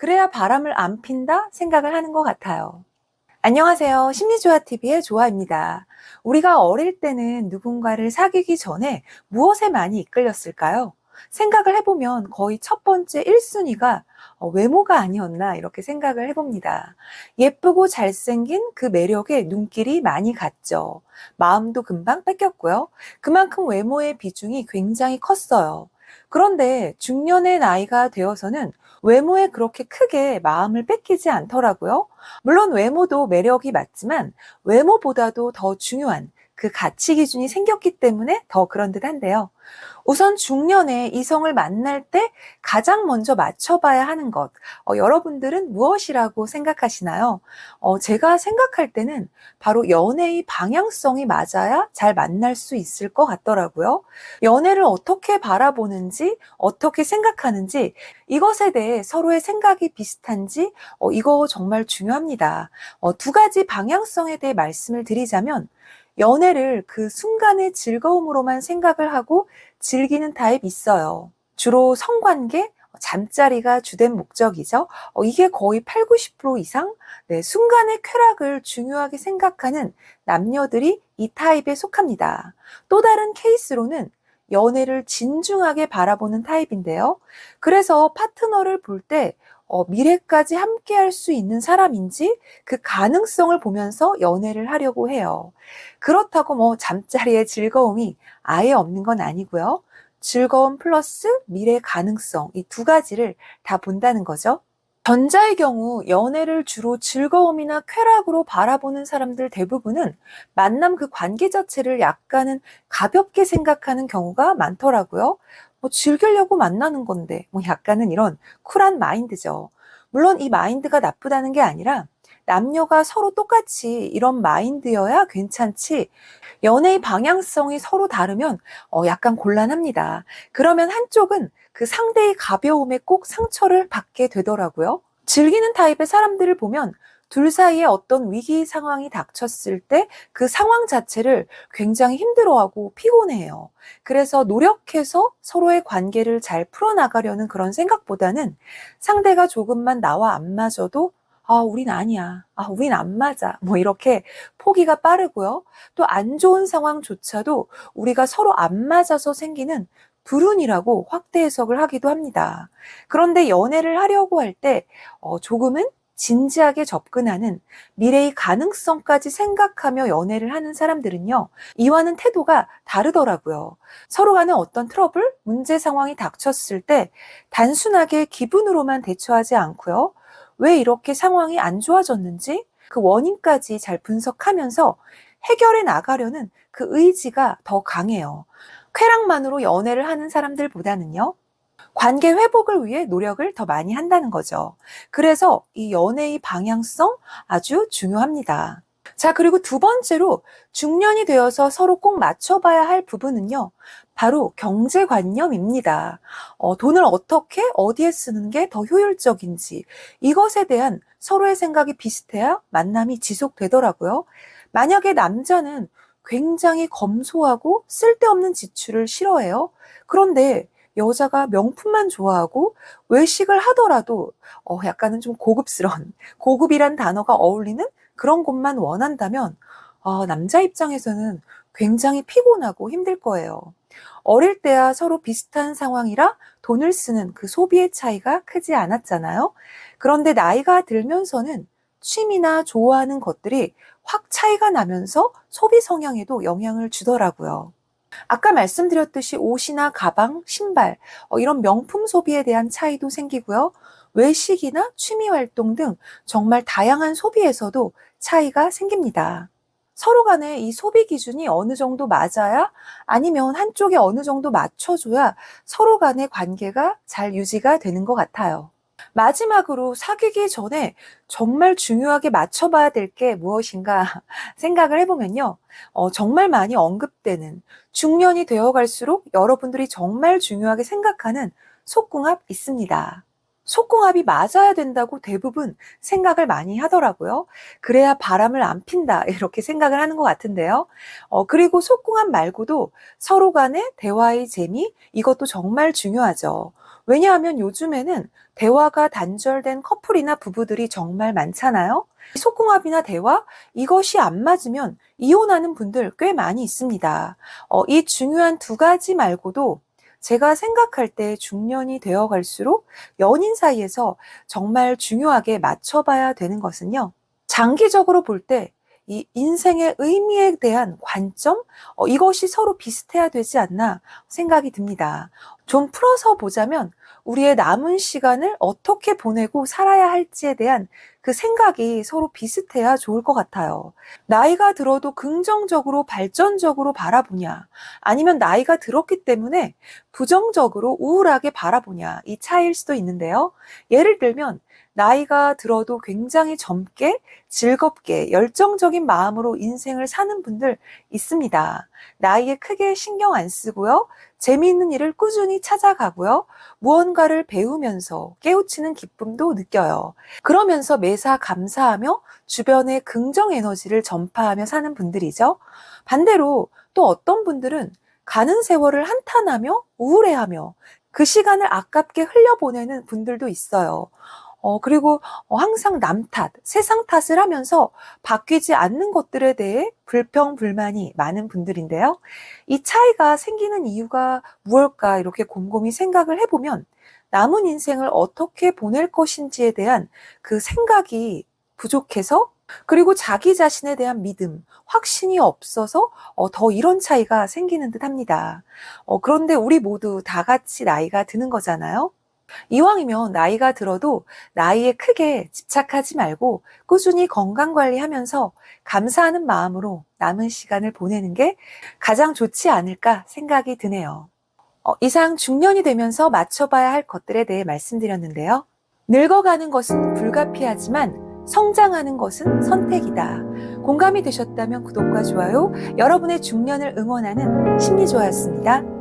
그래야 바람을 안 핀다 생각을 하는 것 같아요. 안녕하세요. 심리조화TV의 조아입니다. 우리가 어릴 때는 누군가를 사귀기 전에 무엇에 많이 이끌렸을까요? 생각을 해보면 거의 첫 번째 1순위가 외모가 아니었나 이렇게 생각을 해봅니다. 예쁘고 잘생긴 그 매력에 눈길이 많이 갔죠. 마음도 금방 뺏겼고요. 그만큼 외모의 비중이 굉장히 컸어요. 그런데 중년의 나이가 되어서는 외모에 그렇게 크게 마음을 뺏기지 않더라고요. 물론 외모도 매력이 맞지만 외모보다도 더 중요한 그 가치 기준이 생겼기 때문에 더 그런 듯 한데요. 우선 중년에 이성을 만날 때 가장 먼저 맞춰봐야 하는 것, 여러분들은 무엇이라고 생각하시나요? 제가 생각할 때는 바로 연애의 방향성이 맞아야 잘 만날 수 있을 것 같더라고요. 연애를 어떻게 바라보는지, 어떻게 생각하는지, 이것에 대해 서로의 생각이 비슷한지, 이거 정말 중요합니다. 두 가지 방향성에 대해 말씀을 드리자면, 연애를 그 순간의 즐거움으로만 생각을 하고 즐기는 타입이 있어요. 주로 성관계, 잠자리가 주된 목적이죠. 이게 거의 8, 90% 이상 순간의 쾌락을 중요하게 생각하는 남녀들이 이 타입에 속합니다. 또 다른 케이스로는 연애를 진중하게 바라보는 타입인데요. 그래서 파트너를 볼 때 미래까지 함께 할 수 있는 사람인지 그 가능성을 보면서 연애를 하려고 해요. 그렇다고 잠자리의 즐거움이 아예 없는 건 아니고요. 즐거움 플러스 미래 가능성, 이 두 가지를 다 본다는 거죠. 전자의 경우 연애를 주로 즐거움이나 쾌락으로 바라보는 사람들 대부분은 만남 그 관계 자체를 약간은 가볍게 생각하는 경우가 많더라고요. 즐기려고 만나는 건데, 약간은 이런 쿨한 마인드죠. 물론 이 마인드가 나쁘다는 게 아니라 남녀가 서로 똑같이 이런 마인드여야 괜찮지, 연애의 방향성이 서로 다르면 약간 곤란합니다. 그러면 한쪽은 그 상대의 가벼움에 꼭 상처를 받게 되더라고요. 즐기는 타입의 사람들을 보면 둘 사이에 어떤 위기 상황이 닥쳤을 때 그 상황 자체를 굉장히 힘들어하고 피곤해해요. 그래서 노력해서 서로의 관계를 잘 풀어나가려는 그런 생각보다는 상대가 조금만 나와 안 맞아도 우린 아니야. 우린 안 맞아. 이렇게 포기가 빠르고요. 또 안 좋은 상황조차도 우리가 서로 안 맞아서 생기는 불운이라고 확대 해석을 하기도 합니다. 그런데 연애를 하려고 할 때 조금은 진지하게 접근하는 미래의 가능성까지 생각하며 연애를 하는 사람들은요, 이와는 태도가 다르더라고요. 서로 간에 어떤 트러블, 문제 상황이 닥쳤을 때 단순하게 기분으로만 대처하지 않고요, 왜 이렇게 상황이 안 좋아졌는지 그 원인까지 잘 분석하면서 해결해 나가려는 그 의지가 더 강해요. 쾌락만으로 연애를 하는 사람들보다는요, 관계 회복을 위해 노력을 더 많이 한다는 거죠. 그래서 이 연애의 방향성 아주 중요합니다. 자, 그리고 두 번째로 중년이 되어서 서로 꼭 맞춰봐야 할 부분은요, 바로 경제관념입니다. 돈을 어떻게, 어디에 쓰는 게 더 효율적인지, 이것에 대한 서로의 생각이 비슷해야 만남이 지속되더라고요. 만약에 남자는 굉장히 검소하고 쓸데없는 지출을 싫어해요. 그런데 여자가 명품만 좋아하고 외식을 하더라도 약간은 좀 고급스러운, 고급이란 단어가 어울리는 그런 곳만 원한다면 남자 입장에서는 굉장히 피곤하고 힘들 거예요. 어릴 때야 서로 비슷한 상황이라 돈을 쓰는 그 소비의 차이가 크지 않았잖아요. 그런데 나이가 들면서는 취미나 좋아하는 것들이 확 차이가 나면서 소비 성향에도 영향을 주더라고요. 아까 말씀드렸듯이 옷이나 가방, 신발, 이런 명품 소비에 대한 차이도 생기고요. 외식이나 취미 활동 등 정말 다양한 소비에서도 차이가 생깁니다. 서로 간에 이 소비 기준이 어느 정도 맞아야, 아니면 한쪽에 어느 정도 맞춰줘야 서로 간의 관계가 잘 유지가 되는 것 같아요. 마지막으로 사귀기 전에 정말 중요하게 맞춰봐야 될 게 무엇인가 생각을 해보면요. 정말 많이 언급되는, 중년이 되어갈수록 여러분들이 정말 중요하게 생각하는 속궁합 있습니다. 속궁합이 맞아야 된다고 대부분 생각을 많이 하더라고요. 그래야 바람을 안 핀다 이렇게 생각을 하는 것 같은데요. 그리고 속궁합 말고도 서로 간의 대화의 재미, 이것도 정말 중요하죠. 왜냐하면 요즘에는 대화가 단절된 커플이나 부부들이 정말 많잖아요. 소궁합이나 대화, 이것이 안 맞으면 이혼하는 분들 꽤 많이 있습니다. 이 중요한 두 가지 말고도 제가 생각할 때 중년이 되어 갈수록 연인 사이에서 정말 중요하게 맞춰봐야 되는 것은요. 장기적으로 볼 때 이 인생의 의미에 대한 관점, 이것이 서로 비슷해야 되지 않나 생각이 듭니다. 좀 풀어서 보자면 우리의 남은 시간을 어떻게 보내고 살아야 할지에 대한 그 생각이 서로 비슷해야 좋을 것 같아요. 나이가 들어도 긍정적으로 발전적으로 바라보냐, 아니면 나이가 들었기 때문에 부정적으로 우울하게 바라보냐, 이 차이일 수도 있는데요. 예를 들면 나이가 들어도 굉장히 젊게, 즐겁게, 열정적인 마음으로 인생을 사는 분들 있습니다. 나이에 크게 신경 안 쓰고요. 재미있는 일을 꾸준히 찾아가고요. 무언가를 배우면서 깨우치는 기쁨도 느껴요. 그러면서 매사 감사하며 주변에 긍정 에너지를 전파하며 사는 분들이죠. 반대로 또 어떤 분들은 가는 세월을 한탄하며 우울해하며 그 시간을 아깝게 흘려보내는 분들도 있어요. 그리고 항상 남 탓, 세상 탓을 하면서 바뀌지 않는 것들에 대해 불평, 불만이 많은 분들인데요. 이 차이가 생기는 이유가 무엇일까 이렇게 곰곰이 생각을 해보면 남은 인생을 어떻게 보낼 것인지에 대한 그 생각이 부족해서 그리고 자기 자신에 대한 믿음, 확신이 없어서 더 이런 차이가 생기는 듯 합니다. 그런데 우리 모두 다 같이 나이가 드는 거잖아요. 이왕이면 나이가 들어도 나이에 크게 집착하지 말고 꾸준히 건강 관리하면서 감사하는 마음으로 남은 시간을 보내는 게 가장 좋지 않을까 생각이 드네요. 이상 중년이 되면서 맞춰봐야 할 것들에 대해 말씀드렸는데요. 늙어가는 것은 불가피하지만 성장하는 것은 선택이다. 공감이 되셨다면 구독과 좋아요, 여러분의 중년을 응원하는 심리조화였습니다.